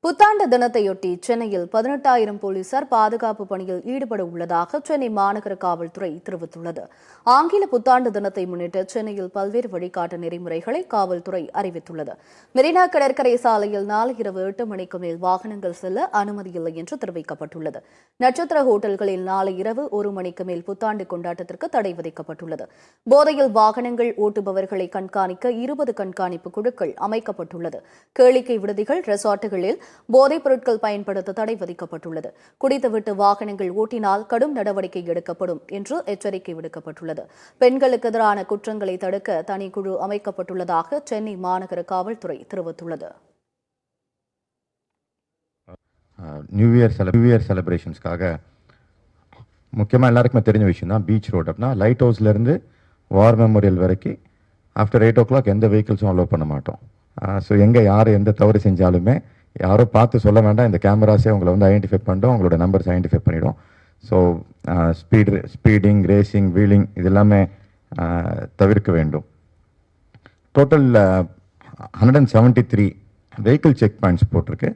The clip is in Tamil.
புத்தாண்டு தினத்தையொட்டி சென்னையில் 18,000 போலீசார் பாதுகாப்பு பணியில் ஈடுபட உள்ளதாக சென்னை மாநகர காவல்துறை தெரிவித்துள்ளது. ஆங்கில புத்தாண்டு தினத்தை முன்னிட்டு சென்னையில் பல்வேறு வழிகாட்டு நெறிமுறைகளை காவல்துறை அறிவித்துள்ளது. மெரினா கடற்கரை சாலையில் நாளை இரவு 8 மணிக்கு மேல் வாகனங்கள் செல்ல அனுமதியில்லை என்று தெரிவிக்கப்பட்டுள்ளது. நட்சத்திர ஹோட்டல்களில் நாளை இரவு 1 மணிக்கு மேல் புத்தாண்டு கொண்டாட்டத்திற்கு தடை விதிக்கப்பட்டுள்ளது. போதையில் வாகனங்கள் ஓட்டுபவர்களை கண்காணிக்க 20 கண்காணிப்பு குழுக்கள் அமைக்கப்பட்டுள்ளது. கேளிக்கை விடுதிகள், ரெசார்ட்டுகளில் போதைப் பொருட்கள் பயன்படுத்த தடை விதிக்கப்பட்டுள்ளது. குடித்துவிட்டு வாகனங்கள் ஓட்டினால் கடும் நடவடிக்கை எடுக்கப்படும் என்று எச்சரிக்கை விடுக்கப்பட்டுள்ளது. பெண்களுக்கு எதிரான குற்றங்களை தடுக்க தனிக்குழு அமைக்கப்பட்டுள்ளதாக சென்னை மாநகர காவல்துறை தெரிவித்துள்ளது. நியூ இயர் செலிப்ரேஷன்ஸ்க்காக முக்கியமாக எல்லாருக்குமே தெரிஞ்ச விஷயம் தான் பீச் ரோடு. அப்படின்னா லைட் ஹவுஸ்லேருந்து வார் மெமோரியல் வரைக்கும் ஆஃப்டர் 8 o'clock எந்த வெஹிக்கிள்ஸும் அலோவ் பண்ண மாட்டோம். ஸோ எங்கே யார் எந்த தவறு செஞ்சாலுமே யாரோ பார்த்து சொல்ல வேண்டாம், இந்த கேமராஸே உங்களை வந்து ஐடென்டிஃபை பண்ணிடும், உங்களோட நம்பர்ஸ் ஐடென்டிஃபை பண்ணிடும். ஸோ ஸ்பீடிங், ரேசிங், வீலிங் இது எல்லாமே தவிர்க்க வேண்டும். டோட்டல் 173 வெஹிக்கிள் செக் பாயிண்ட்ஸ் போட்டிருக்கு.